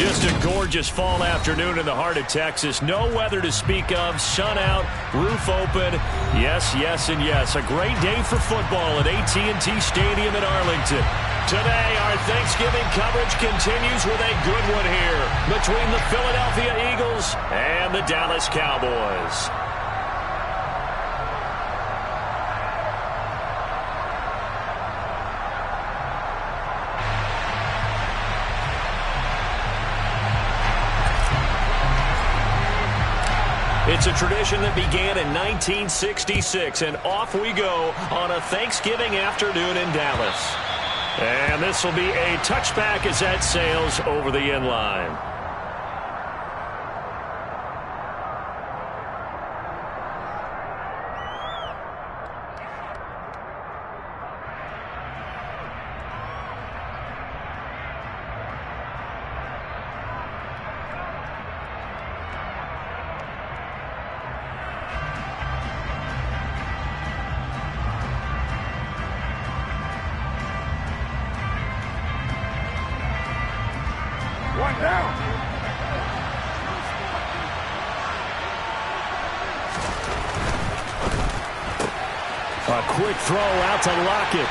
Just a gorgeous fall afternoon in the heart of Texas. No weather to speak of. Sun out, roof open. Yes, yes, and yes. A great day for football at AT&T Stadium in Arlington. Today, our Thanksgiving coverage continues with a good one here between the Philadelphia Eagles and the Dallas Cowboys. It's a tradition that began in 1966, and off we go on a Thanksgiving afternoon in Dallas. And this will be a touchback as that sails over the end line. A quick throw out to Lockett.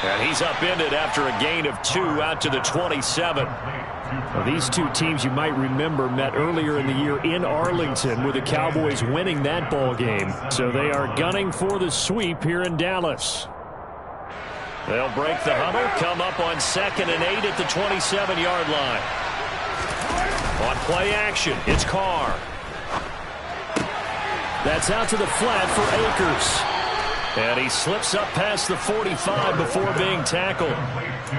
And he's upended after a gain of 2 out to the 27. Well, these two teams, you might remember, met earlier in the year in Arlington with the Cowboys winning that ball game. So they are gunning for the sweep here in Dallas. They'll break the huddle, come up on 2nd and 8 at the 27-yard line. On play action, it's Carr. That's out to the flat for Akers. And he slips up past the 45 before being tackled.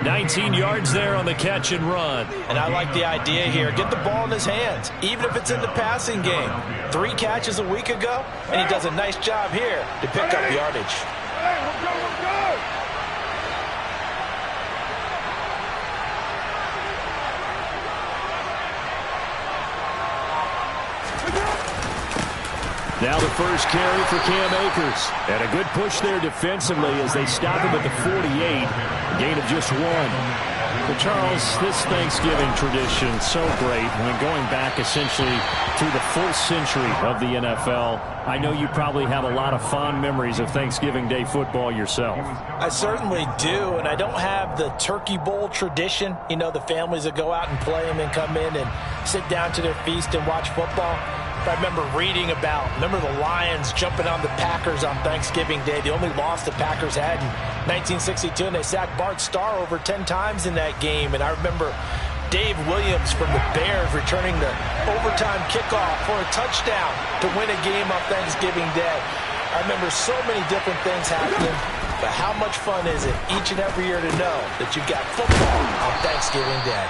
19 yards there on the catch and run. And I like the idea here. Get the ball in his hands, even if it's in the passing game. 3 catches a week ago, and he does a nice job here to pick up yardage. Hey, we're good, we're good. Now the first carry for Cam Akers. And a good push there defensively as they stop him at the 48. A gain of just 1. But Charles, this Thanksgiving tradition, so great. When going back essentially through the 4th century of the NFL, I know you probably have a lot of fond memories of Thanksgiving Day football yourself. I certainly do, and I don't have the Turkey Bowl tradition. You know, the families that go out and play them and come in and sit down to their feast and watch football. I remember reading about, the Lions jumping on the Packers on Thanksgiving Day. The only loss the Packers had in 1962, and they sacked Bart Starr over 10 times in that game. And I remember Dave Williams from the Bears returning the overtime kickoff for a touchdown to win a game on Thanksgiving Day. I remember so many different things happening, but how much fun is it each and every year to know that you've got football on Thanksgiving Day?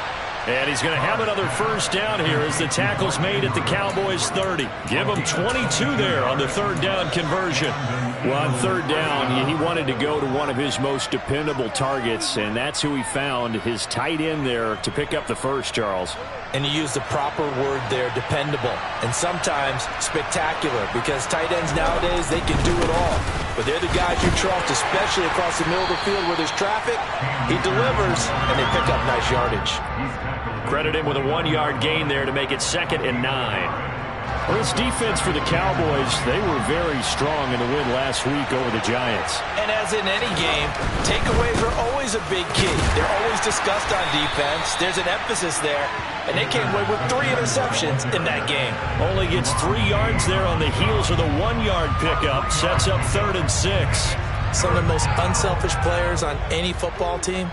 And he's going to have another first down here as the tackle's made at the Cowboys' 30. Give him 22 there on the 3rd down conversion. Well, on 3rd down, he wanted to go to one of his most dependable targets, and that's who he found, his tight end there, to pick up the first, Charles. And you use the proper word there, dependable, and sometimes spectacular, because tight ends nowadays, they can do it all. But they're the guys you trust, especially across the middle of the field where there's traffic. He delivers, and they pick up nice yardage. Credit him with a 1-yard gain there to make it 2nd and 9. Well, this defense for the Cowboys, they were very strong in the win last week over the Giants. And as in any game, takeaways are always a big key. They're always discussed on defense. There's an emphasis there. And they came away with 3 interceptions in that game. Only gets 3 yards there on the heels of the 1-yard pickup. Sets up 3rd and 6. Some of the most unselfish players on any football team,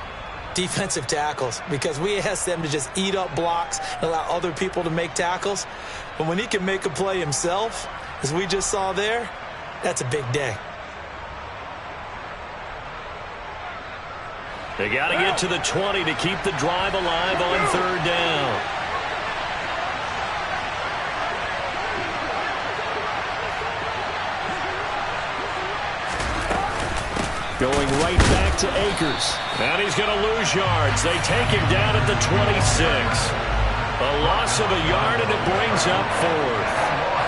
defensive tackles, because we ask them to just eat up blocks and allow other people to make tackles. But when he can make a play himself, as we just saw there, that's a big day. They got to get to the 20 to keep the drive alive on 3rd down. Going right back to Akers. And he's going to lose yards. They take him down at the 26. A loss of a yard, and it brings up 4th.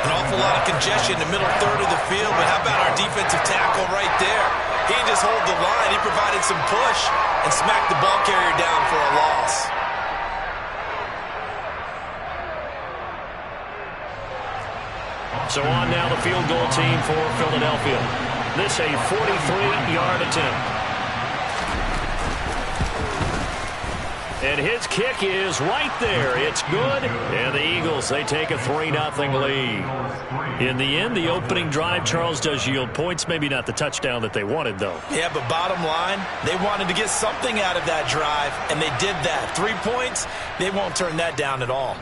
An awful lot of congestion in the middle third of the field, but how about our defensive tackle right there? He just hold the line. He provided some push and smacked the ball carrier down for a loss. So on now the field goal team for Philadelphia. This a 43-yard attempt. And his kick is right there. It's good. And the Eagles, they take a 3-0 lead. In the end, the opening drive, Charles, does yield points. Maybe not the touchdown that they wanted, though. Yeah, but bottom line, they wanted to get something out of that drive, and they did that. 3 points, they won't turn that down at all.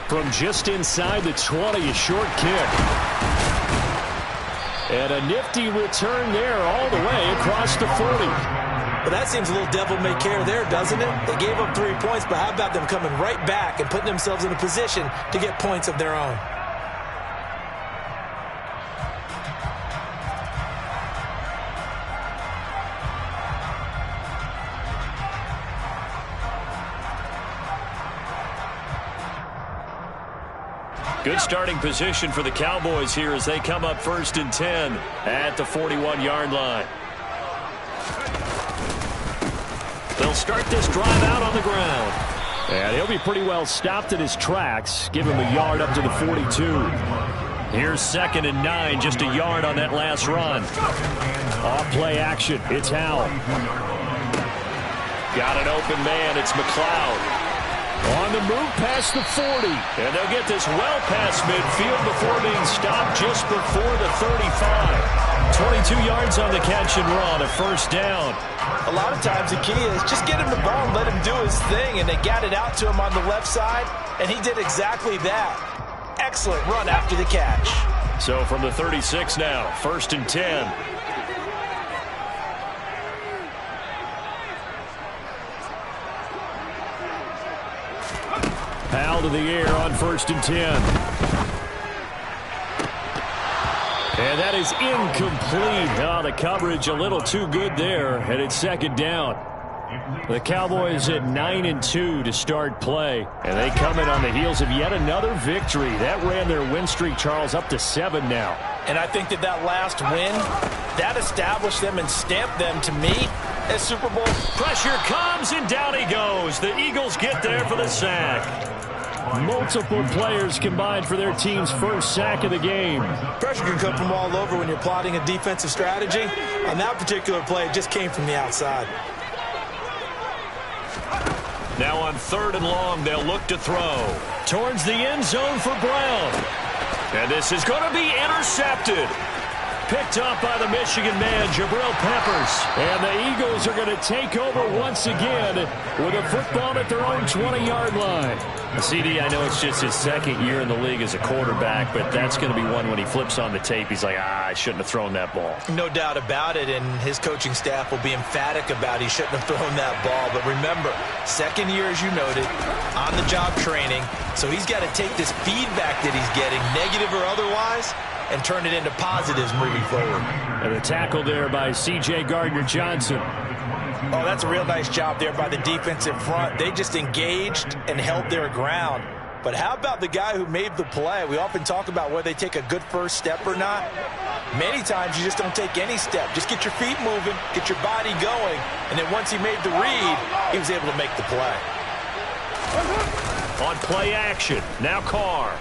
From just inside the 20, a short kick. And a nifty return there all the way across the 40. Well, that seems a little devil-may-care there, doesn't it? They gave up 3 points, but how about them coming right back and putting themselves in a position to get points of their own? Good starting position for the Cowboys here as they come up 1st and 10 at the 41-yard line. They'll start this drive out on the ground. And he'll be pretty well stopped in his tracks. Give him a yard up to the 42. Here's 2nd and 9, just a yard on that last run. Off play action. It's Howell. Got an open man. It's McLeod. On the move past the 40. And they'll get this well past midfield before being stopped just before the 35. 22 yards on the catch and run, a 1st down. A lot of times the key is just get him the ball and let him do his thing, and they got it out to him on the left side, and he did exactly that. Excellent run after the catch. So from the 36 now, 1st and 10. Powell to the air on 1st and 10. And that is incomplete. Oh, the coverage a little too good there, and it's 2nd down. The Cowboys at 9-2 to start play, and they come in on the heels of yet another victory. That ran their win streak, Charles, up to 7 now. And I think that last win, that established them and stamped them, to me, as Super Bowl. Pressure comes, and down he goes. The Eagles get there for the sack. Multiple players combined for their team's 1st sack of the game. Pressure can come from all over when you're plotting a defensive strategy. On that particular play, it just came from the outside. Now on 3rd and long, they'll look to throw. Towards the end zone for Brown. And this is going to be intercepted. Picked up by the Michigan man, Jabril Peppers. And the Eagles are going to take over once again with a football at their own 20-yard line. CD, I know it's just his 2nd year in the league as a quarterback, but that's going to be one when he flips on the tape, he's like, I shouldn't have thrown that ball. No doubt about it, and his coaching staff will be emphatic about he shouldn't have thrown that ball. But remember, 2nd year, as you noted, on-the-job training, so he's got to take this feedback that he's getting, negative or otherwise, and turn it into positives moving forward. And a tackle there by C.J. Gardner-Johnson. Oh, that's a real nice job there by the defensive front. They just engaged and held their ground. But how about the guy who made the play? We often talk about whether they take a good first step or not. Many times you just don't take any step. Just get your feet moving, get your body going, and then once he made the read, he was able to make the play. On play action, now Carr.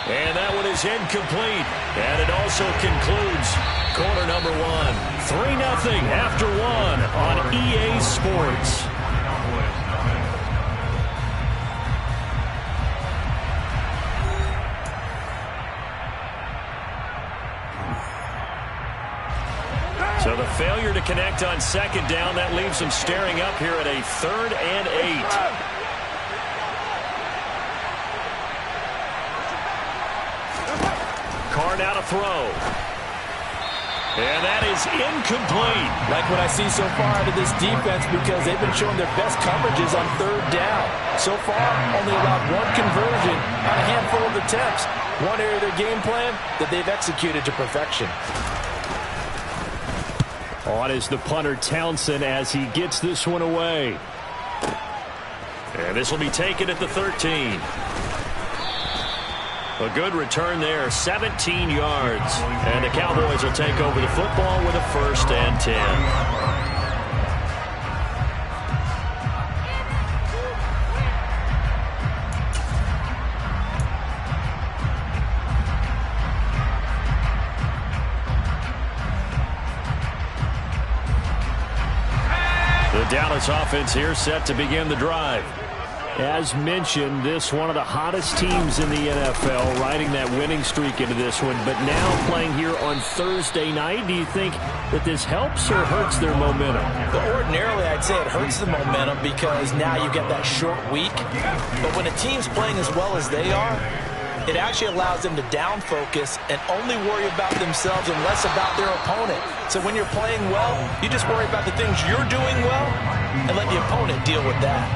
And that one is incomplete. And it also concludes quarter number 1. 3-0 after 1 on EA Sports. So the failure to connect on 2nd down, that leaves them staring up here at a 3rd and 8. Carr now to throw. And that is incomplete. Like what I see so far out of this defense, because they've been showing their best coverages on 3rd down. So far, only allowed 1 conversion on a handful of attempts. One area of their game plan that they've executed to perfection. On is the punter Townsend as he gets this one away. And this will be taken at the 13. A good return there, 17 yards. And the Cowboys will take over the football with a 1st and 10. Dallas offense here set to begin the drive. As mentioned, this one of the hottest teams in the NFL, riding that winning streak into this one, but now playing here on Thursday night. Do you think that this helps or hurts their momentum? Well, ordinarily, I'd say it hurts the momentum because now you get that short week. But when a team's playing as well as they are, it actually allows them to down focus and only worry about themselves and less about their opponent. So when you're playing well, you just worry about the things you're doing well and let the opponent deal with that.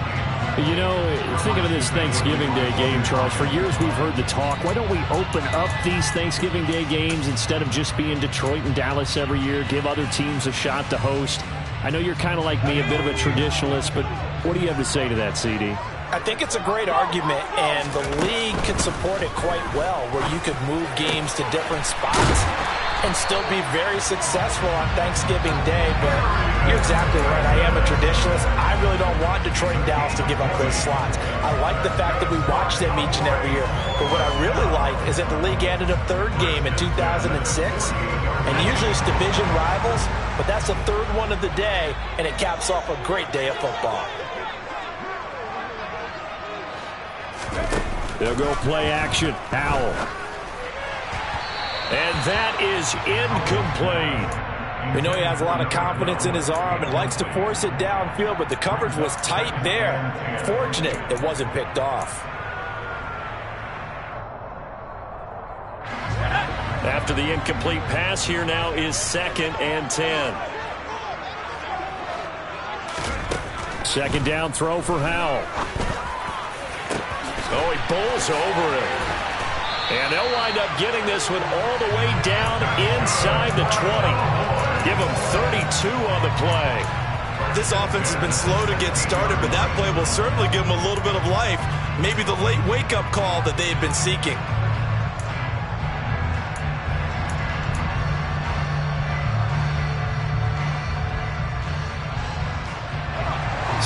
You know, thinking of this Thanksgiving Day game, Charles, for years we've heard the talk, why don't we open up these Thanksgiving Day games instead of just being Detroit and Dallas every year, give other teams a shot to host? I know you're kind of like me, a bit of a traditionalist, but what do you have to say to that, CD? I think it's a great argument, and the league could support it quite well, where you could move games to different spots and still be very successful on Thanksgiving Day. But you're exactly right. I am a traditionalist. I really don't want Detroit and Dallas to give up those slots. I like the fact that we watch them each and every year. But what I really like is that the league added a third game in 2006. And usually it's division rivals, but that's the third one of the day, and it caps off a great day of football. They'll go play action. Howell. And that is incomplete. We know he has a lot of confidence in his arm and likes to force it downfield, but the coverage was tight there. Fortunate it wasn't picked off. After the incomplete pass, here now is 2nd and 10. Second down throw for Howell. Oh, he bowls over it. And they'll wind up getting this one all the way down inside the 20. Give them 32 on the play. This offense has been slow to get started, but that play will certainly give them a little bit of life. Maybe the late wake-up call that they had been seeking.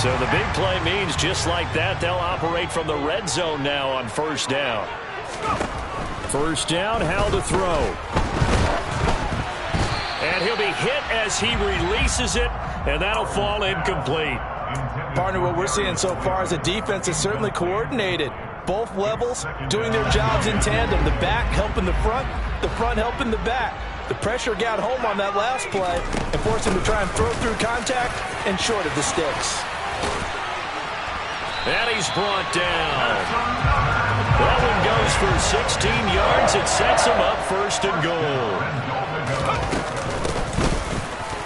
So the big play means just like that, they'll operate from the red zone now on first down. First down, Howell to throw. And he'll be hit as he releases it, and that'll fall incomplete. Partner, what we're seeing so far is a defense is certainly coordinated. Both levels doing their jobs in tandem. The back helping the front helping the back. The pressure got home on that last play and forced him to try and throw through contact and short of the sticks. And he's brought down. That one goes for 16 yards. It sets him up 1st and goal.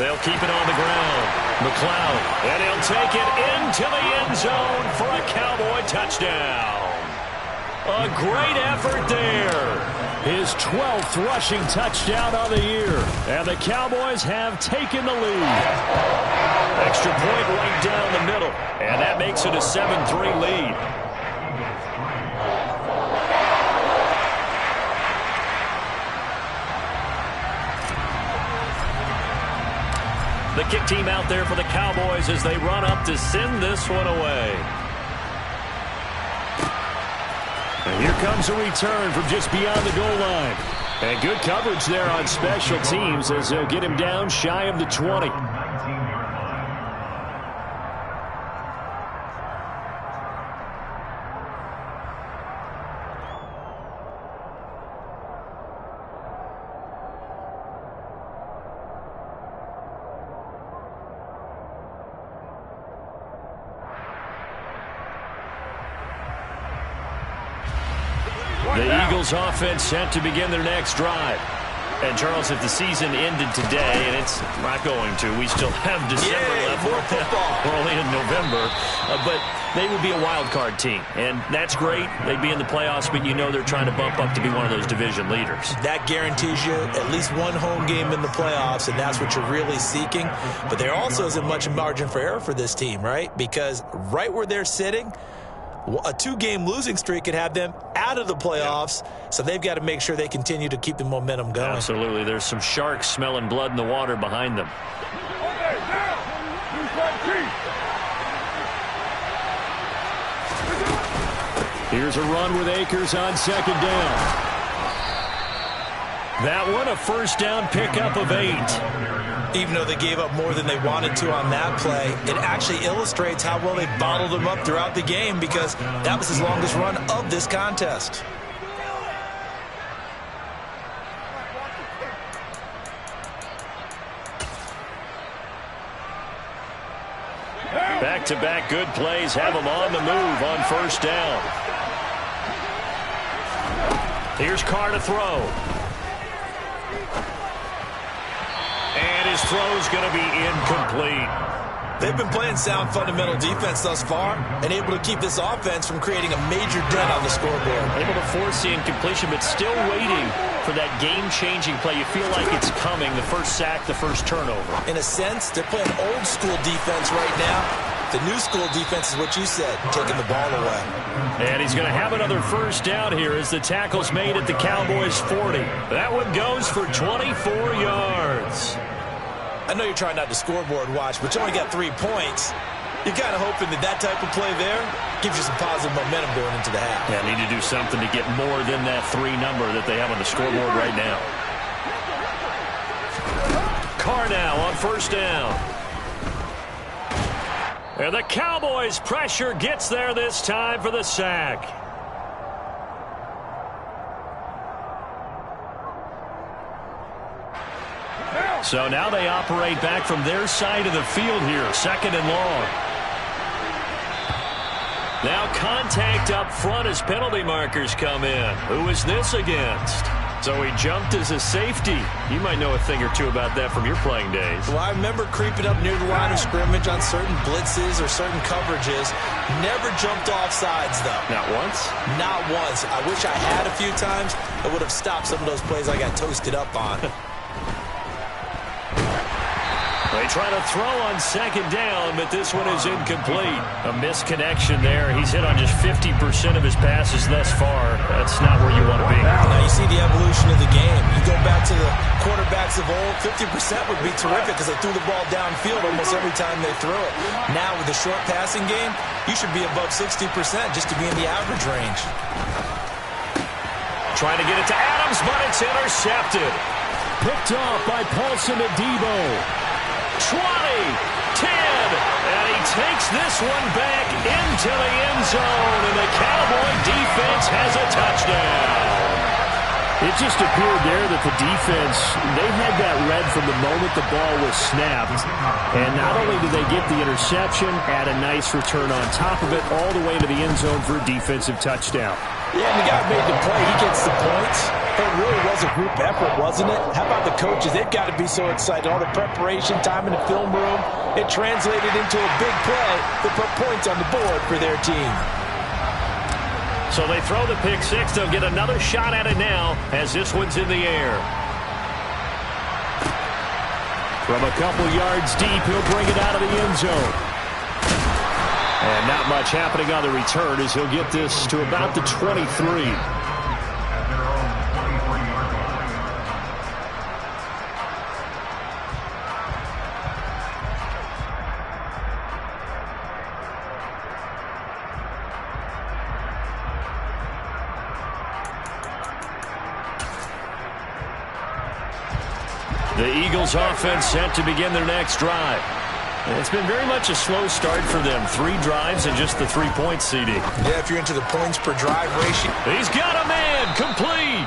They'll keep it on the ground. McLeod, and he'll take it into the end zone for a Cowboy touchdown. A great effort there. His 12th rushing touchdown of the year. And the Cowboys have taken the lead. Extra point right down the middle. And that makes it a 7-3 lead. The kick team out there for the Cowboys as they run up to send this one away. And here comes a return from just beyond the goal line. And good coverage there on special teams as they'll get him down shy of the 20. The Eagles offense set to begin their next drive. And, Charles, if the season ended today, and it's not going to, we still have December left. More football. We're only in November. But they would be a wild card team. And that's great. They'd be in the playoffs, but you know they're trying to bump up to be one of those division leaders. That guarantees you at least one home game in the playoffs, and that's what you're really seeking. But there also isn't much margin for error for this team, right? Because right where they're sitting, a 2-game losing streak could have them out of the playoffs, so they've got to make sure they continue to keep the momentum going. Absolutely. There's some sharks smelling blood in the water behind them. Here's a run with Akers on 2nd down. That one, a first down pickup of 8. Even though they gave up more than they wanted to on that play, it actually illustrates how well they bottled them up throughout the game, because that was his longest run of this contest. Back-to-back good plays have him on the move on first down. Here's Carr to throw. And his throw's going to be incomplete. They've been playing sound fundamental defense thus far and able to keep this offense from creating a major dent on the scoreboard. Able to force the incompletion, but still waiting for that game-changing play. You feel like it's coming, the first sack, the first turnover. In a sense, they're playing old-school defense right now. The new school defense is what you said, taking the ball away. And he's going to have another first down here as the tackle's made at the Cowboys' 40. That one goes for 24 yards. I know you're trying not to scoreboard watch, but you only got 3 points. You're kind of hoping that that type of play there gives you some positive momentum going into the half. Yeah, need to do something to get more than that 3 number that they have on the scoreboard right now. Carr now on first down. And the Cowboys' pressure gets there this time for the sack. So now they operate back from their side of the field here, 2nd and long. Now contact up front as penalty markers come in. Who is this against? So he jumped as a safety. You might know a thing or two about that from your playing days. Well, I remember creeping up near the line of scrimmage on certain blitzes or certain coverages. Never jumped off sides, though. Not once? Not once. I wish I had a few times. I would have stopped some of those plays I got toasted up on. They try to throw on 2nd down, but this one is incomplete. A misconnection there. He's hit on just 50% of his passes thus far. That's not where you want to be. Now you see the evolution of the game. You go back to the quarterbacks of old, 50% would be terrific because they threw the ball downfield almost every time they threw it. Now with the short passing game, you should be above 60% just to be in the average range. Trying to get it to Adams, but it's intercepted. Picked off by Paulson Adebo. 20, 10, and he takes this one back into the end zone, and the Cowboy defense has a touchdown. It just appeared there that the defense, they had that read from the moment the ball was snapped, and not only did they get the interception, add a nice return on top of it, all the way to the end zone for a defensive touchdown. Yeah, and the guy made the play. He gets the points. It really was a group effort, wasn't it? How about the coaches? They've got to be so excited. All the preparation time in the film room, it translated into a big play that put points on the board for their team. So they throw the pick six. They'll get another shot at it now as this one's in the air. From a couple yards deep, he'll bring it out of the end zone. And not much happening on the return as he'll get this to about the 23. The Eagles offense set to begin their next drive. It's been very much a slow start for them. 3 drives and just the 3-point CD. Yeah, if you're into the points per drive ratio. He's got a man, complete.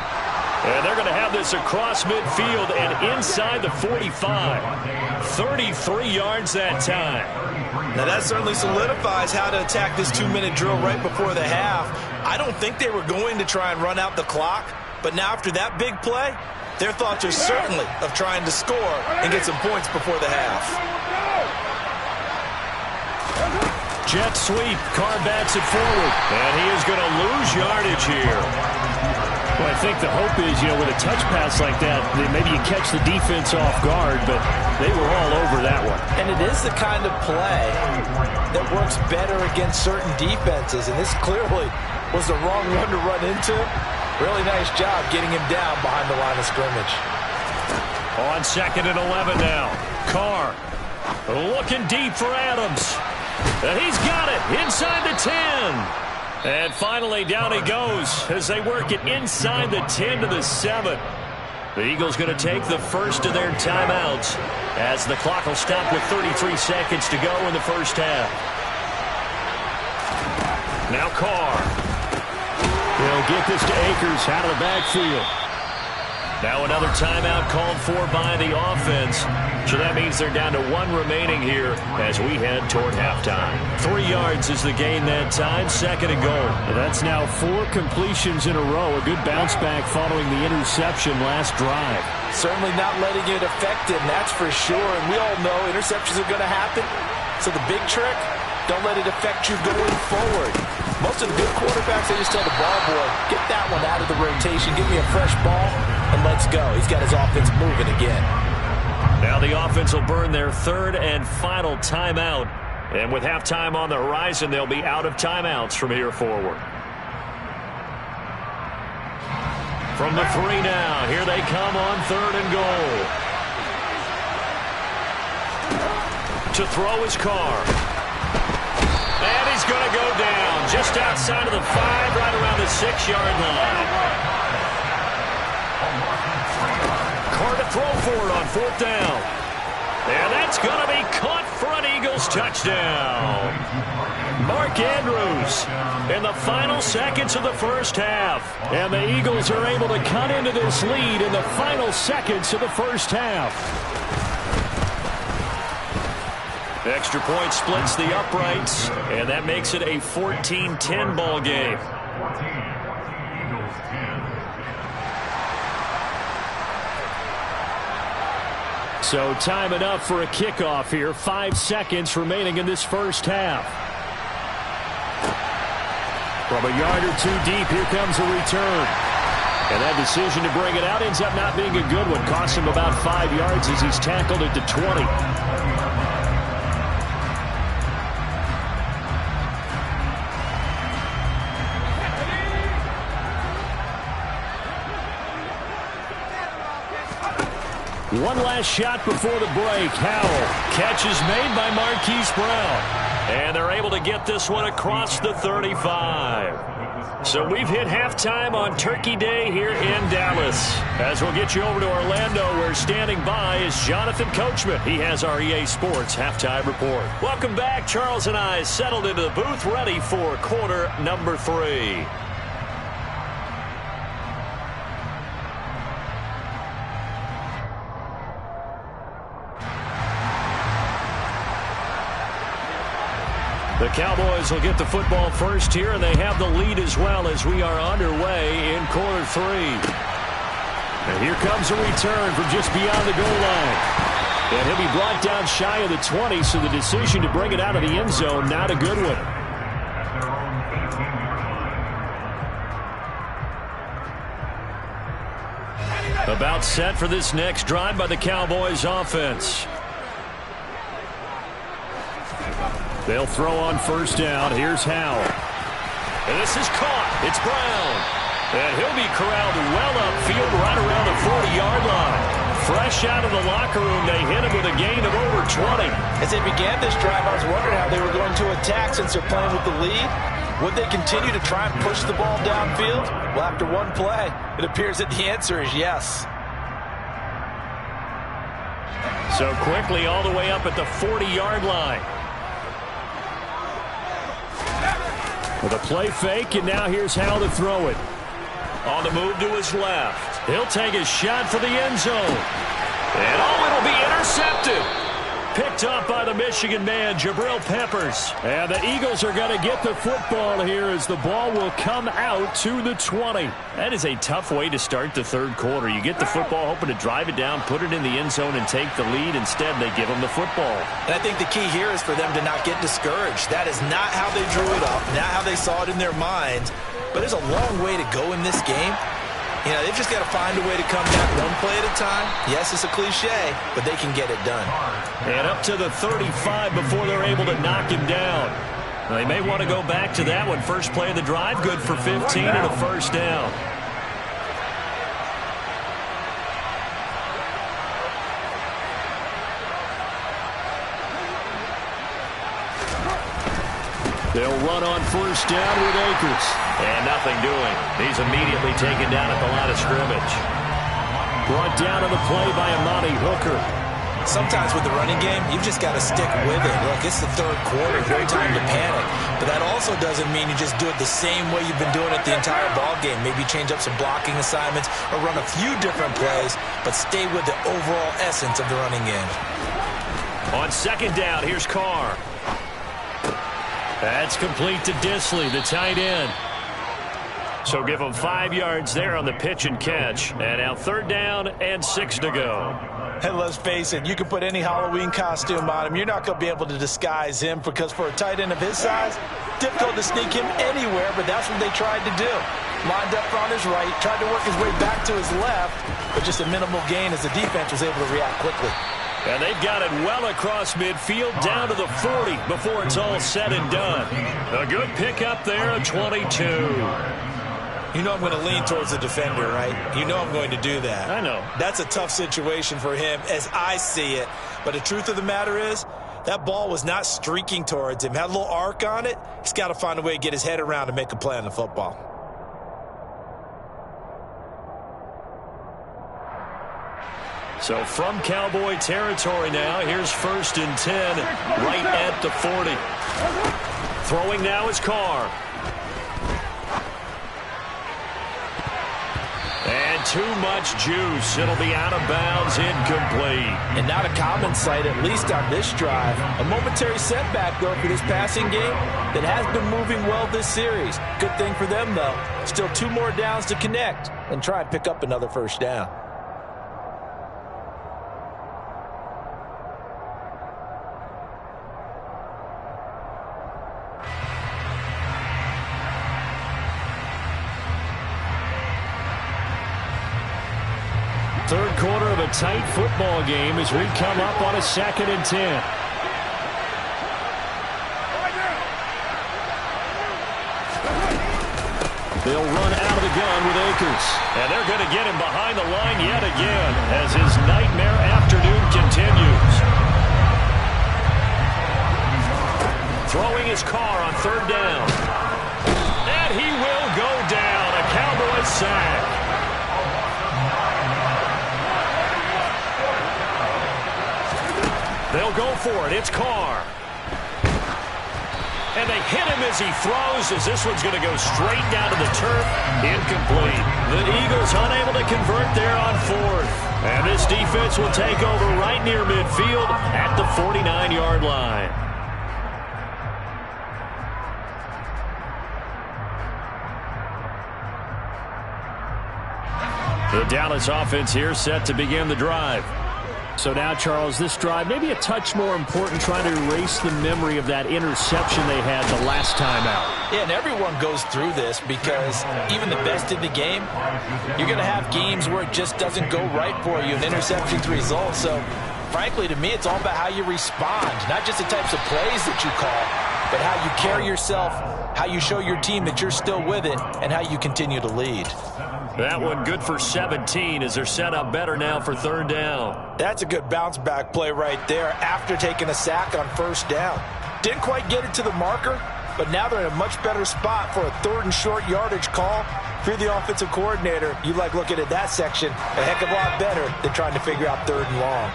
And they're going to have this across midfield and inside the 45. 33 yards that time. Now that certainly solidifies how to attack this 2-minute drill right before the half. I don't think they were going to try and run out the clock, but now after that big play, their thoughts are certainly of trying to score and get some points before the half. Jet sweep. Carr bats it forward. And he is going to lose yardage here. Well, I think the hope is, with a touch pass like that, maybe you catch the defense off guard, but they were all over that one. And it is the kind of play that works better against certain defenses, and this clearly was the wrong one to run into. Really nice job getting him down behind the line of scrimmage. On 2nd and 11 now. Carr looking deep for Adams. And he's got it inside the 10. And finally down he goes as they work it inside the 10 to the 7. The Eagles going to take the first of their timeouts as the clock will stop with 33 seconds to go in the first half. Now Carr. He'll get this to Akers out of the backfield. Now another timeout called for by the offense. So that means they're down to one remaining here as we head toward halftime. 3 yards is the gain that time, second and goal. That's now 4 completions in a row. A good bounce back following the interception last drive. Certainly not letting it affect him, that's for sure. And we all know interceptions are going to happen. So the big trick, don't let it affect you going forward. Most of the good quarterbacks, they just tell the ball boy, get that one out of the rotation, give me a fresh ball, and let's go. He's got his offense moving again. Now the offense will burn their third and final timeout. And with halftime on the horizon, they'll be out of timeouts from here forward. From the 3 now, here they come on third and goal. To throw his Carr. And he's going to go down just outside of the 5, right around the 6-yard line. Carr to throw for it on 4th down. And that's going to be caught for an Eagles touchdown. Mark Andrews in the final seconds of the first half. And the Eagles are able to cut into this lead in the final seconds of the first half. Extra point splits the uprights, and that makes it a 14-10 ball game. So time enough for a kickoff here. 5 seconds remaining in this first half. From a yard or 2 deep, here comes a return. And that decision to bring it out ends up not being a good one. Costs him about 5 yards as he's tackled at the 20. One last shot before the break. Howell. Catch is made by Marquise Brown. And they're able to get this one across the 35. So we've hit halftime on Turkey Day here in Dallas. As we'll get you over to Orlando, where standing by is Jonathan Coachman. He has our EA Sports halftime report. Welcome back. Charles and I settled into the booth ready for quarter number 3. The Cowboys will get the football first here, and they have the lead as well as we are underway in quarter 3. And here comes a return from just beyond the goal line. And he'll be brought down shy of the 20, so the decision to bring it out of the end zone, not a good one. About set for this next drive by the Cowboys offense. They'll throw on first down. Here's Howell. And this is caught. It's Brown. And he'll be corralled well upfield right around the 40-yard line. Fresh out of the locker room, they hit him with a gain of over 20. As they began this drive, I was wondering how they were going to attack since they're playing with the lead. Would they continue to try and push the ball downfield? Well, after one play, it appears that the answer is yes. So quickly all the way up at the 40-yard line. With a play fake, and now here's how to throw it. On the move to his left. He'll take a shot for the end zone. And it'll be intercepted. Picked up by the Michigan man, Jabril Peppers. And the Eagles are going to get the football here as the ball will come out to the 20. That is a tough way to start the third quarter. You get the football, hoping to drive it down, put it in the end zone, and take the lead. Instead, they give them the football. And I think the key here is for them to not get discouraged. That is not how they drew it up, not how they saw it in their minds. But there's a long way to go in this game. You know, they've just got to find a way to come back one play at a time. Yes, it's a cliche, but they can get it done. And up to the 35 before they're able to knock him down. They may want to go back to that one. First play of the drive, good for 15 and a first down. They'll run on first down with Akers. And nothing doing. He's immediately taken down at the line of scrimmage. Brought down on the play by Amani Hooker. Sometimes with the running game, you've just got to stick with it. Look, it's the third quarter. No time to panic. But that also doesn't mean you just do it the same way you've been doing it the entire ball game. Maybe change up some blocking assignments or run a few different plays, but stay with the overall essence of the running game. On second down, here's Carr. That's complete to Disley, the tight end. So give him 5 yards there on the pitch and catch. And now third down and 6 to go. And let's face it, you can put any Halloween costume on him. You're not going to be able to disguise him because for a tight end of his size, difficult to sneak him anywhere, but that's what they tried to do. Lined up on his right, tried to work his way back to his left, but just a minimal gain as the defense was able to react quickly. And they've got it well across midfield down to the 40 before it's all said and done. A good pickup there, a 22. You know I'm going to lean towards the defender, right? You know I'm going to do that. I know. That's a tough situation for him as I see it. But the truth of the matter is, that ball was not streaking towards him. Had a little arc on it. He's got to find a way to get his head around and make a play on the football. So from Cowboy territory now, here's 1st and 10, right at the 40. Throwing now is Carr. And too much juice. It'll be out of bounds, incomplete. And not a common sight, at least on this drive. A momentary setback, though, for this passing game that has been moving well this series. Good thing for them, though. Still 2 more downs to connect and try and pick up another first down. Third quarter of a tight football game as we come up on a 2nd and 10. They'll run out of the gun with Akers. And they're going to get him behind the line yet again as his nightmare afternoon continues. Throwing his Carr on 3rd down. And he will go down. A Cowboys sack. They'll go for it. It's Carr. And they hit him as he throws, as this one's going to go straight down to the turf. Incomplete. The Eagles unable to convert there on 4th. And this defense will take over right near midfield at the 49-yard line. The Dallas offense here set to begin the drive. So now, Charles, this drive maybe a touch more important, trying to erase the memory of that interception they had the last time out. Yeah, and everyone goes through this because even the best in the game, you're going to have games where it just doesn't go right for you, and interceptions result. So, frankly, to me, it's all about how you respond, not just the types of plays that you call, but how you carry yourself, how you show your team that you're still with it, and how you continue to lead. That one good for 17 as they're set up better now for 3rd down. That's a good bounce-back play right there after taking a sack on 1st down. Didn't quite get it to the marker, but now they're in a much better spot for a 3rd and short yardage call. If you're the offensive coordinator, you like looking at that section a heck of a lot better than trying to figure out 3rd and long.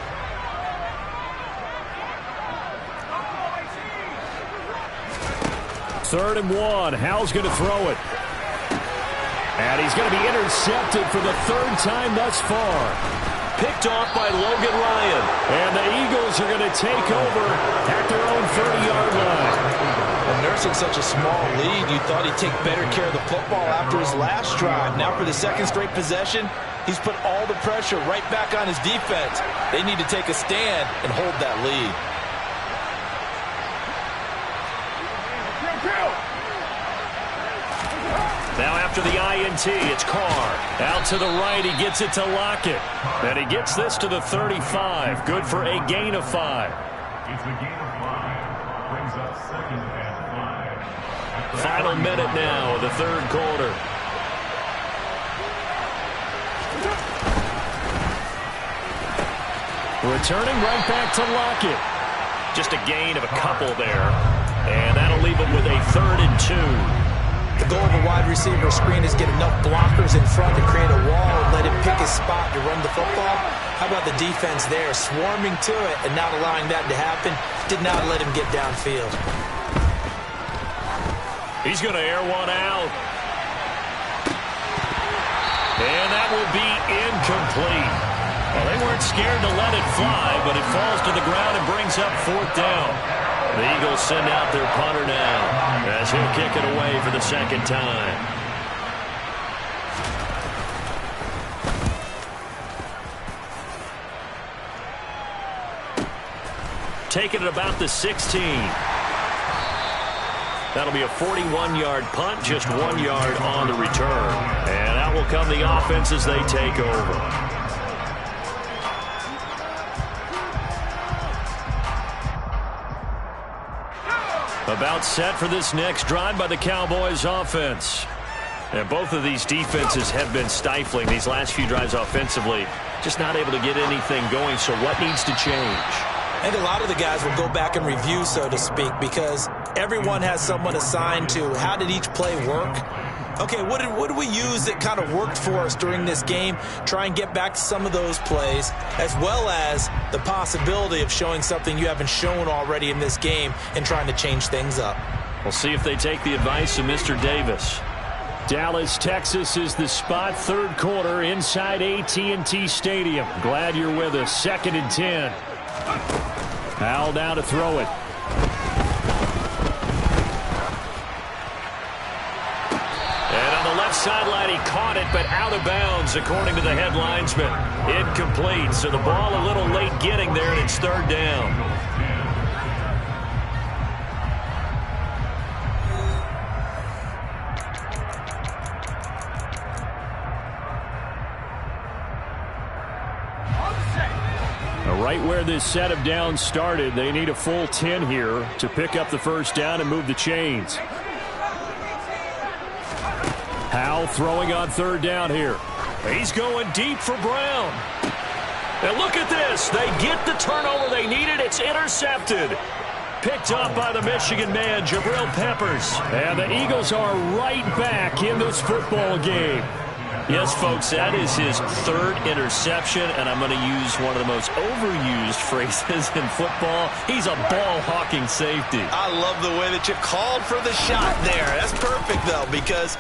Third and 1. Howell's going to throw it. And he's going to be intercepted for the 3rd time thus far. Picked off by Logan Ryan. And the Eagles are going to take over at their own 30-yard line. Well, nursing such a small lead, you thought he'd take better care of the football after his last drive. Now for the 2nd straight possession, he's put all the pressure right back on his defense. They need to take a stand and hold that lead. Now after the INT, it's Carr. Out to the right, he gets it to Lockett. And he gets this to the 35. Good for a gain of 5. It's a gain of 5. Brings up 2nd and 5. Final minute now of the 3rd quarter. Returning right back to Lockett. Just a gain of a couple there. And that'll leave him with a 3rd and 2. The goal of a wide receiver screen is get enough blockers in front to create a wall and let him pick his weakest spot to run the football. How about the defense there, swarming to it and not allowing that to happen? Did not let him get downfield. He's going to air one out. And that will be incomplete. Well, they weren't scared to let it fly, but it falls to the ground and brings up 4th down. The Eagles send out their punter now as he'll kick it away for the 2nd time. Taking it about the 16. That'll be a 41-yard punt, just 1 yard on the return. And out will come the offense as they take over. About set for this next drive by the Cowboys offense. And both of these defenses have been stifling these last few drives offensively. Just not able to get anything going, so what needs to change? I think a lot of the guys will go back and review, so to speak, because everyone has someone assigned to how did each play work. Okay, what did we use that kind of worked for us during this game? Try and get back to some of those plays, as well as the possibility of showing something you haven't shown already in this game and trying to change things up. We'll see if they take the advice of Mr. Davis. Dallas, Texas is the spot, 3rd quarter inside AT&T Stadium. Glad you're with us. 2nd and 10. Howell down to throw it. Sideline, he caught it, but out of bounds, according to the head linesman. Incomplete, so the ball a little late getting there, and it's 3rd down. Right where this set of downs started, they need a full 10 here to pick up the 1st down and move the chains. Howell throwing on 3rd down here. He's going deep for Brown. And look at this. They get the turnover they needed. It's intercepted. Picked up by the Michigan man, Jabril Peppers. And the Eagles are right back in this football game. Yes, folks, that is his 3rd interception, and I'm going to use one of the most overused phrases in football. He's a ball-hawking safety. I love the way that you called for the shot there. That's perfect, though, because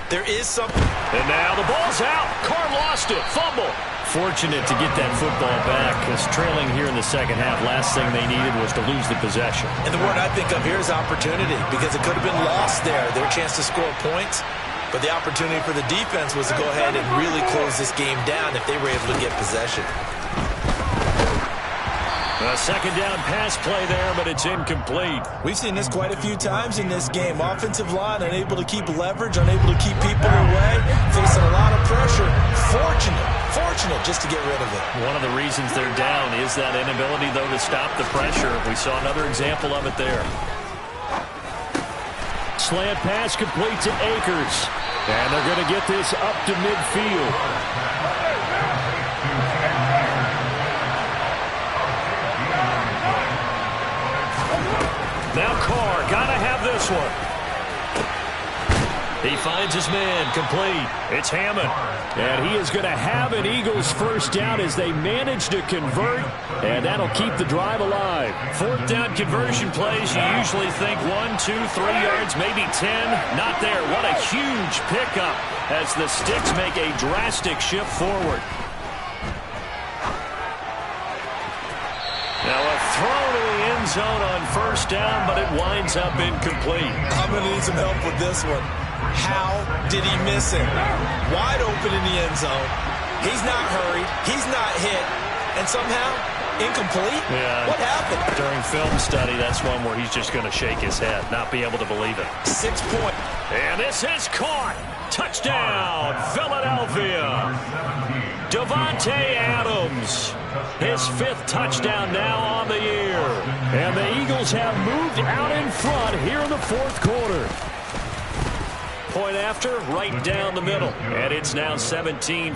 there is something. And now the ball's out. Carr lost it. Fumble. Fortunate to get that football back, because trailing here in the 2nd half, last thing they needed was to lose the possession. And the word I think of here is opportunity, because it could have been lost there, their chance to score points. But the opportunity for the defense was to go ahead and really close this game down if they were able to get possession. A 2nd down pass play there, but it's incomplete. We've seen this quite a few times in this game. Offensive line unable to keep leverage, unable to keep people away, facing a lot of pressure. Fortunate just to get rid of it. One of the reasons they're down is that inability, though, to stop the pressure. We saw another example of it there. Slant pass complete to Akers. And they're going to get this up to midfield. Now Carr, got to have this one. He finds his man, complete. It's Hammond. And he is going to have an Eagles 1st down as they manage to convert, and that'll keep the drive alive. 4th down conversion plays, you usually think 1, 2, 3 yards, maybe 10. Not there. What a huge pickup as the Sticks make a drastic shift forward. Now a throw to the end zone on 1st down, but it winds up incomplete. I'm going to need some help with this one. How did he miss him? Wide open in the end zone. He's not hurried. He's not hit. And somehow, incomplete? Yeah. What happened? During film study, that's one where he's just going to shake his head, not be able to believe it. 6 points. And this is caught. Touchdown, Philadelphia. Davante Adams. His 5th touchdown now on the year. And the Eagles have moved out in front here in the 4th quarter. Point after, right down the middle. And it's now 17-14.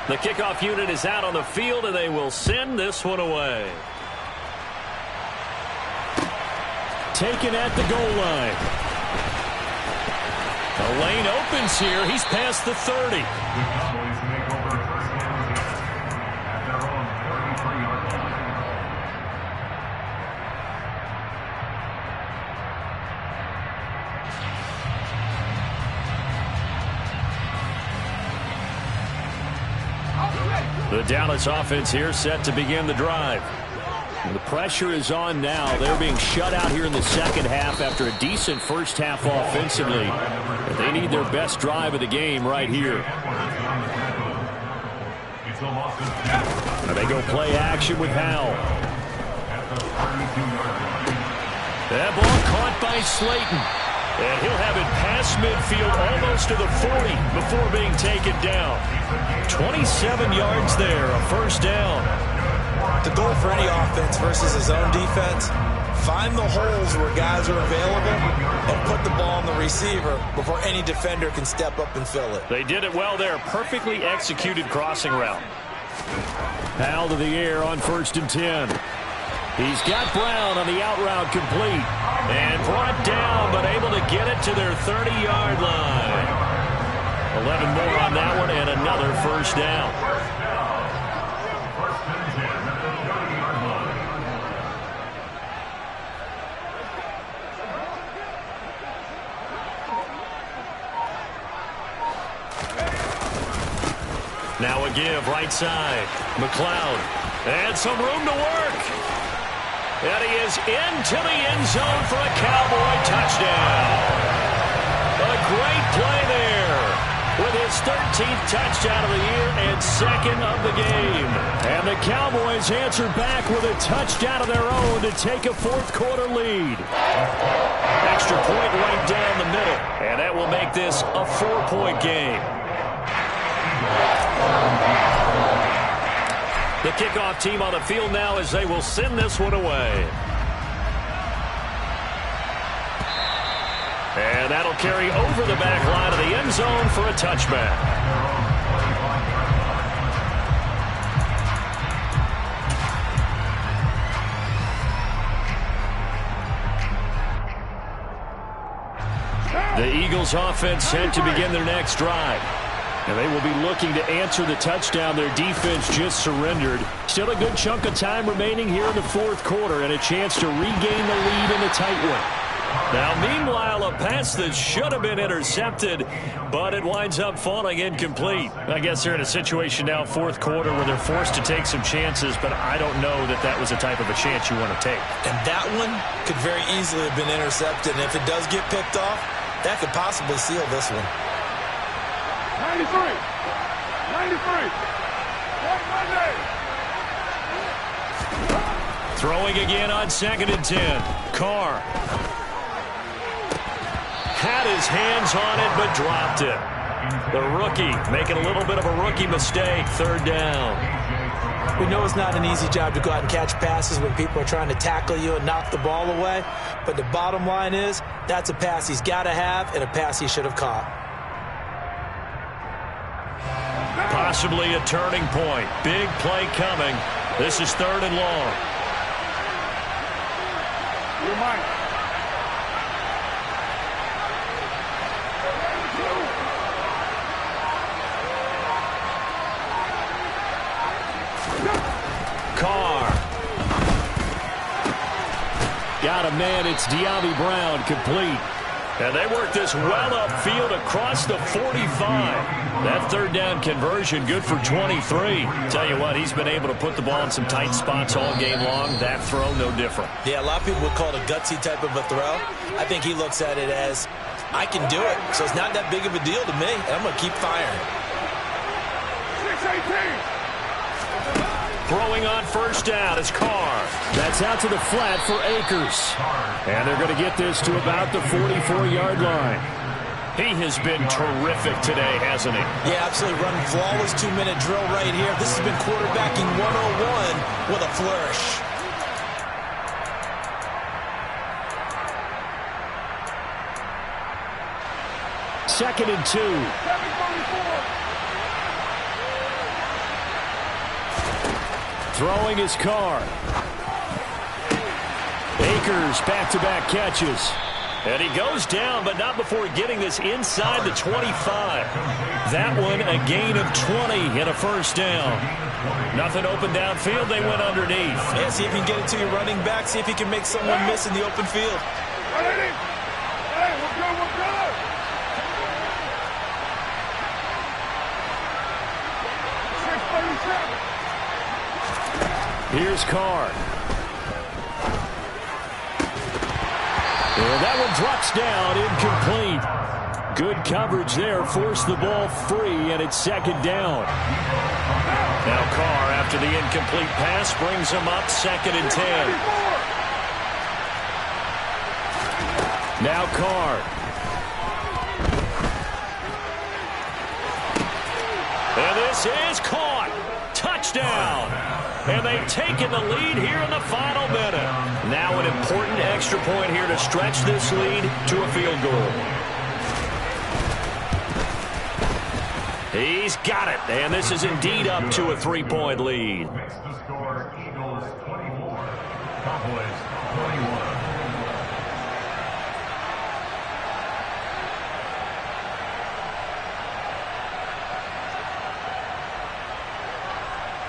The kickoff unit is out on the field, and they will send this one away. Taken at the goal line. The lane opens here. He's past the 30. The Cowboys make over first down at their own 33-yard line. The Dallas offense here set to begin the drive. The pressure is on now. They're being shut out here in the second half after a decent first half offensively. But they need their best drive of the game right here. Now they go play action with Howell. That ball caught by Slayton. And he'll have it past midfield almost to the 40 before being taken down. 27 yards there, a first down. The goal for any offense versus his own defense, find the holes where guys are available and put the ball on the receiver before any defender can step up and fill it. They did it well there. Perfectly executed crossing route. Howell to the air on 1st and 10. He's got Brown on the out route complete. And brought down, but able to get it to their 30-yard line. 11 more on that one, and another first down. Now a give, right side. McLeod. And some room to work. And he is into the end zone for a Cowboy touchdown. A great play there with his 13th touchdown of the year and second of the game. And the Cowboys answer back with a touchdown of their own to take a fourth-quarter lead. Extra point right down the middle. And that will make this a 4-point game. The kickoff team on the field now as they will send this one away. And that'll carry over the back line of the end zone for a touchback. The Eagles offense set to begin their next drive. And they will be looking to answer the touchdown their defense just surrendered. Still a good chunk of time remaining here in the fourth quarter and a chance to regain the lead in a tight one. Now, meanwhile, a pass that should have been intercepted, but it winds up falling incomplete. I guess they're in a situation now, fourth quarter, where they're forced to take some chances, but I don't know that that was the type of a chance you want to take. And that one could very easily have been intercepted, and if it does get picked off, that could possibly seal this one. 93. 93. Throwing again on 2nd and 10. Carr. Had his hands on it, but dropped it. The rookie making a little bit of a rookie mistake. 3rd down. We know it's not an easy job to go out and catch passes when people are trying to tackle you and knock the ball away. But the bottom line is, that's a pass he's got to have and a pass he should have caught. Possibly a turning point. Big play coming. This is 3rd and long. You're mine. Carr. Got a man. It's De'Ami Brown complete. And they work this well upfield across the 45. That 3rd down conversion good for 23. Tell you what, he's been able to put the ball in some tight spots all game long. That throw, no different. Yeah, a lot of people would call it a gutsy type of a throw. I think he looks at it as, I can do it, so it's not that big of a deal to me, and I'm going to keep firing. 6-18. Throwing on 1st down is Carr. That's out to the flat for Akers. And they're going to get this to about the 44-yard line. He has been terrific today, hasn't he? Yeah, absolutely. Running flawless 2-minute drill right here. This has been quarterbacking 101 with a flourish. Second and 2. 7:44. Throwing his Carr. Akers back-to-back catches. And he goes down, but not before getting this inside the 25. That one a gain of 20 and a first down. Nothing open downfield. They went underneath. Yeah, see if you can get it to your running back. See if you can make someone miss in the open field. Here's Carr. And that one drops down, incomplete. Good coverage there, forced the ball free, and it's second down. Now Carr, after the incomplete pass, brings him up 2nd and 10. Now Carr. And this is caught. Touchdown. And they've taken the lead here in the final minute. Now an important extra point here to stretch this lead to a field goal. He's got it. And this is indeed up to a 3-point lead. Makes the score Eagles 24, Cowboys 21.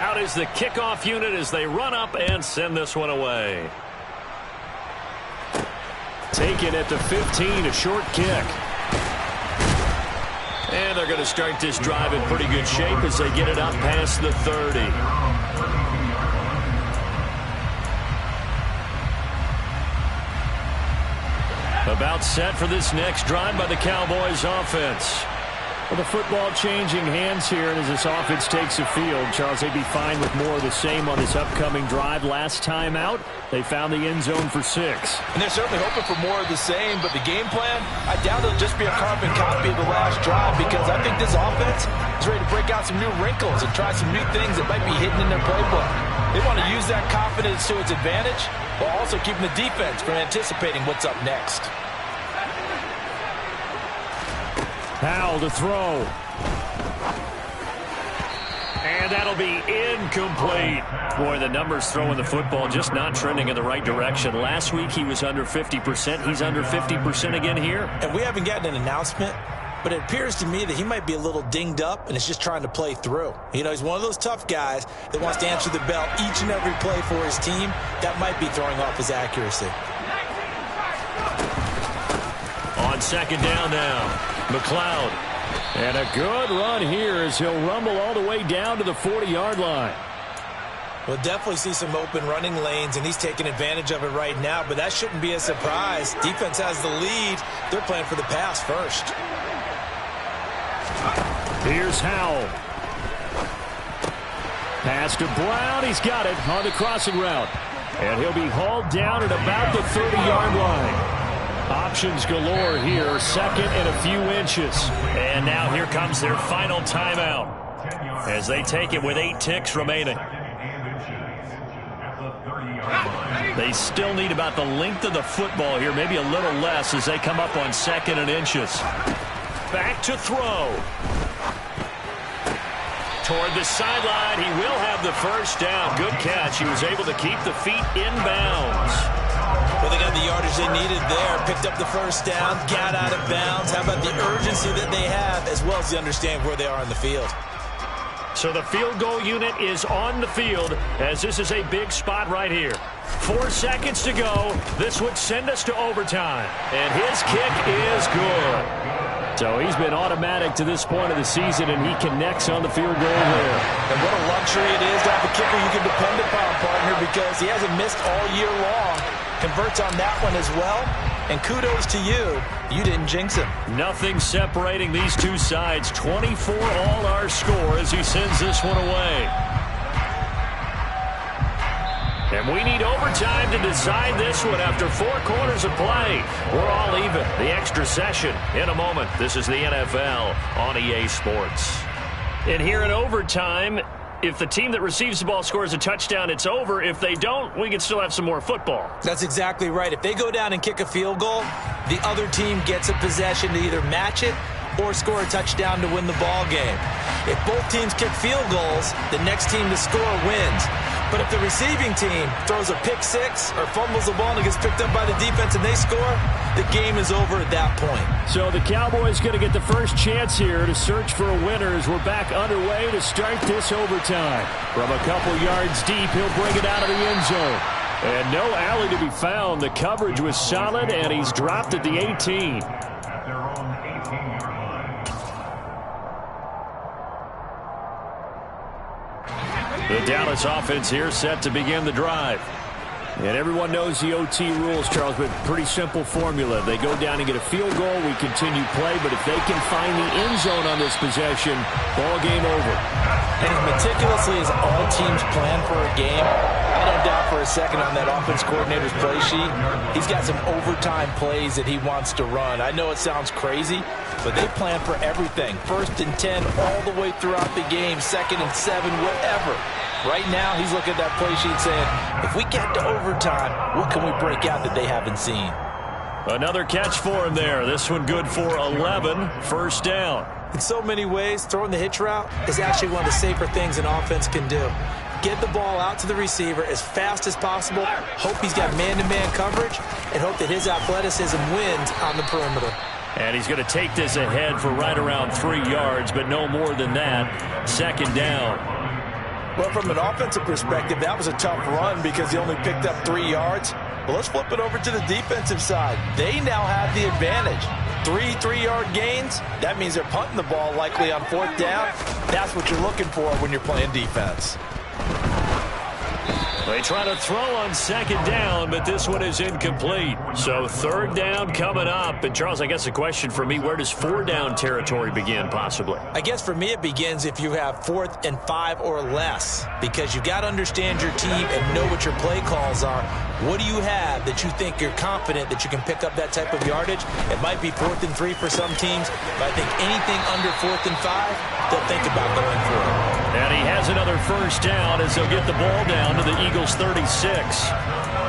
Out is the kickoff unit as they run up and send this one away. Taken at the 15, a short kick. And they're going to start this drive in pretty good shape as they get it up past the 30. About set for this next drive by the Cowboys offense. Well, the football changing hands here, and as this offense takes the field, Charles, they'd be fine with more of the same on this upcoming drive. Last time out, they found the end zone for 6. And they're certainly hoping for more of the same, but the game plan, I doubt it'll just be a carbon copy of the last drive, because I think this offense is ready to break out some new wrinkles and try some new things that might be hidden in their playbook. They want to use that confidence to its advantage, while also keeping the defense from anticipating what's up next. Powell to throw. And that'll be incomplete. Boy, the numbers throwing the football just not trending in the right direction. Last week he was under 50%. He's under 50% again here. And we haven't gotten an announcement, but it appears to me that he might be a little dinged up and is just trying to play through. You know, he's one of those tough guys that wants to answer the bell each and every play for his team. That might be throwing off his accuracy. On 2nd down now. McLeod. And a good run here as he'll rumble all the way down to the 40-yard line. We'll definitely see some open running lanes, and he's taking advantage of it right now, but that shouldn't be a surprise. Defense has the lead. They're playing for the pass first. Here's Howell. Pass to Brown. He's got it on the crossing route. And he'll be hauled down at about the 30-yard line. Options galore here, 2nd and a few inches. And now here comes their final timeout as they take it with 8 ticks remaining. They still need about the length of the football here, maybe a little less as they come up on 2nd and inches. Back to throw. Toward the sideline, he will have the first down. Good catch. He was able to keep the feet in bounds. Well, they got the yardage they needed there. Picked up the first down, got out of bounds. How about the urgency that they have, as well as the understanding where they are in the field? So the field goal unit is on the field as this is a big spot right here. 4 seconds to go. This would send us to overtime. And his kick is good. So he's been automatic to this point of the season, and he connects on the field goal there. And what a luxury it is to have a kicker you can depend upon, partner, because he hasn't missed all year long. Converts on that one as well. And kudos to you. You didn't jinx him. Nothing separating these two sides. 24 all our score as he sends this one away. And we need overtime to decide this one after 4 quarters of play. We're all even. The extra session in a moment. This is the NFL on EA Sports. And here in overtime, if the team that receives the ball scores a touchdown, it's over. If they don't, we can still have some more football. That's exactly right. If they go down and kick a field goal, the other team gets a possession to either match it or score a touchdown to win the ball game. If both teams kick field goals, the next team to score wins. But if the receiving team throws a pick six or fumbles the ball and it gets picked up by the defense and they score, the game is over at that point. So the Cowboys going to get the first chance here to search for a winner as we're back underway to start this overtime. From a couple yards deep, he'll bring it out of the end zone. And no alley to be found. The coverage was solid, and he's dropped at the 18. At their own 18-yard line. The Dallas offense here set to begin the drive. And everyone knows the OT rules, Charles, but pretty simple formula. They go down and get a field goal, we continue play, but if they can find the end zone on this possession, ball game over. And as meticulously as all teams plan for a game, I don't doubt for a second on that offense coordinator's play sheet, he's got some overtime plays that he wants to run. I know it sounds crazy, but they plan for everything. 1st and 10 all the way throughout the game, 2nd and 7, whatever. Right now, he's looking at that play sheet saying, if we get to overtime, what can we break out that they haven't seen? Another catch for him there. This one good for 11. First down. In so many ways, throwing the hitch route is actually one of the safer things an offense can do. Get the ball out to the receiver as fast as possible, hope he's got man-to-man coverage, and hope that his athleticism wins on the perimeter. And he's going to take this ahead for right around 3 yards, but no more than that. Second down. Well, from an offensive perspective, that was a tough run because he only picked up 3 yards. But let's flip it over to the defensive side. They now have the advantage. 3 3-yard gains. That means they're punting the ball likely on 4th down. That's what you're looking for when you're playing defense. They try to throw on 2nd down, but this one is incomplete. So 3rd down coming up. And, Charles, I guess the question for me, where does 4 down territory begin possibly? I guess for me it begins if you have 4th and 5 or less, because you've got to understand your team and know what your play calls are. What do you have that you think you're confident that you can pick up that type of yardage? It might be 4th and 3 for some teams, but I think anything under 4th and 5, they'll think about going for it. And he has another first down as they'll get the ball down to the Eagles 36.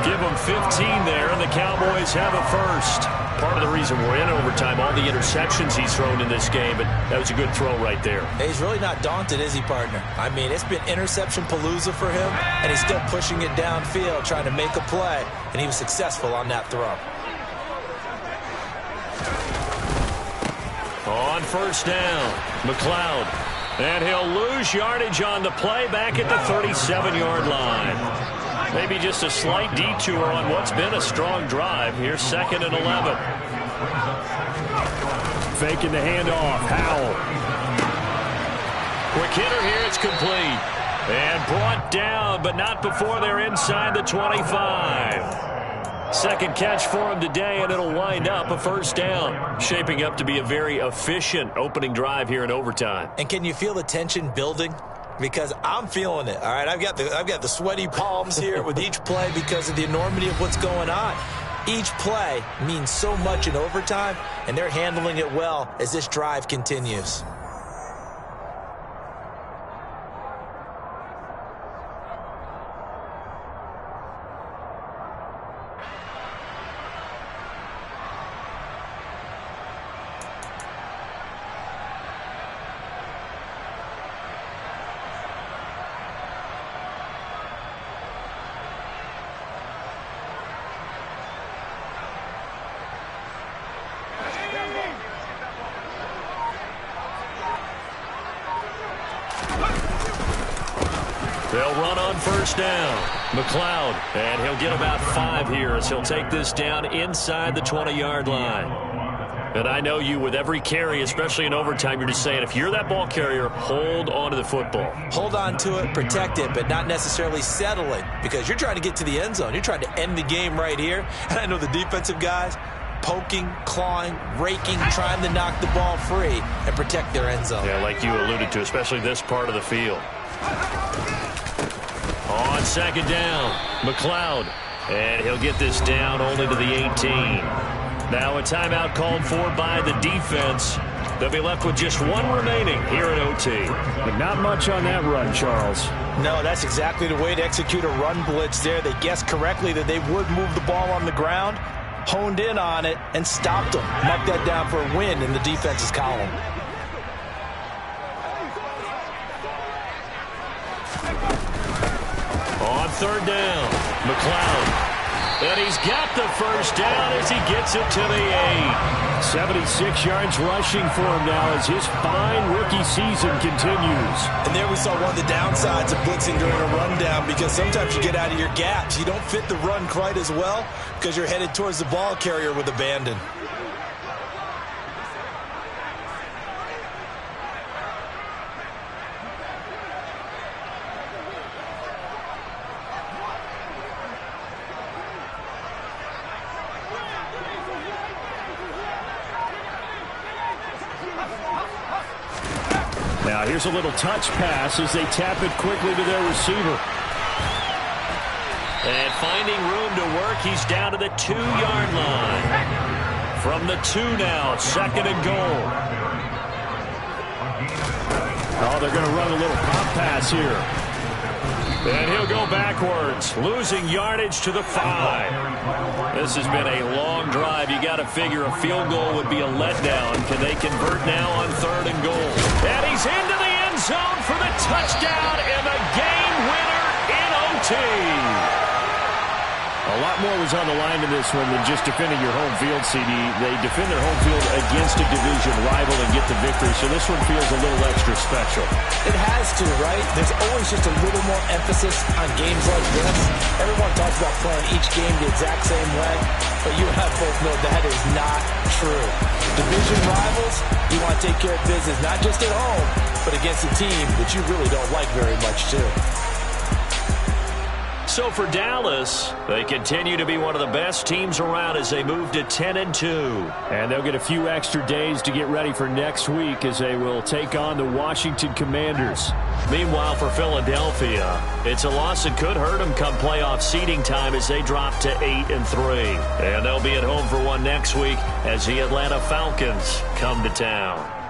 Give them 15 there, and the Cowboys have a first. Part of the reason we're in overtime, all the interceptions he's thrown in this game, but that was a good throw right there. Hey, he's really not daunted, is he, partner? I mean, it's been interception palooza for him, and he's still pushing it downfield, trying to make a play, and he was successful on that throw. On first down, McLeod. And he'll lose yardage on the play back at the 37-yard line. Maybe just a slight detour on what's been a strong drive. Here's 2nd and 11. Faking the handoff. Howell. Quick hitter here. It's complete. And brought down, but not before they're inside the 25. Second catch for him today, and it'll wind up a first down. Shaping up to be a very efficient opening drive here in overtime. And can you feel the tension building? Because I'm feeling it. All right, I've got the sweaty palms here with each play because of the enormity of what's going on. Each play means so much in overtime, and they're handling it well as this drive continues. They'll run on first down. McLeod, and he'll get about 5 here as he'll take this down inside the 20-yard line. And I know you, with every carry, especially in overtime, you're just saying, if you're that ball carrier, hold on to the football. Hold on to it, protect it, but not necessarily settle it, because you're trying to get to the end zone. You're trying to end the game right here. And I know the defensive guys poking, clawing, raking, trying to knock the ball free and protect their end zone. Yeah, like you alluded to, especially this part of the field. On second down, McLeod, and he'll get this down only to the 18. Now a timeout called for by the defense. They'll be left with just one remaining here in OT. But not much on that run, Charles. No, that's exactly the way to execute a run blitz there. They guessed correctly that they would move the ball on the ground, honed in on it, and stopped them. Marked that down for a win in the defense's column. third down. McLeod. And he's got the first down as he gets it to the 8. 76 yards rushing for him now as his fine rookie season continues. And there we saw one of the downsides of blitzing during a rundown, because sometimes you get out of your gaps. You don't fit the run quite as well because you're headed towards the ball carrier with abandon. Now here's a little touch pass as they tap it quickly to their receiver. And finding room to work, he's down to the 2-yard line. From the 2 now, second and goal. Oh, they're going to run a little pop pass here. And he'll go backwards, losing yardage to the 5. This has been a long drive. You got to figure a field goal would be a letdown. Can they convert now on third and goal? And he's into the end zone for the touchdown and the game winner in OT. A lot more was on the line in this one than just defending your home field, CD. They defend their home field against a division rival and get the victory, so this one feels a little extra special. It has to, right? There's always just a little more emphasis on games like this. Everyone talks about playing each game the exact same way, but you and I both know that is not true. Division rivals, you want to take care of business, not just at home, but against a team that you really don't like very much, too. So for Dallas, they continue to be one of the best teams around as they move to 10-2. And they'll get a few extra days to get ready for next week as they will take on the Washington Commanders. Meanwhile, for Philadelphia, it's a loss that could hurt them come playoff seeding time as they drop to 8-3. And they'll be at home for one next week as the Atlanta Falcons come to town.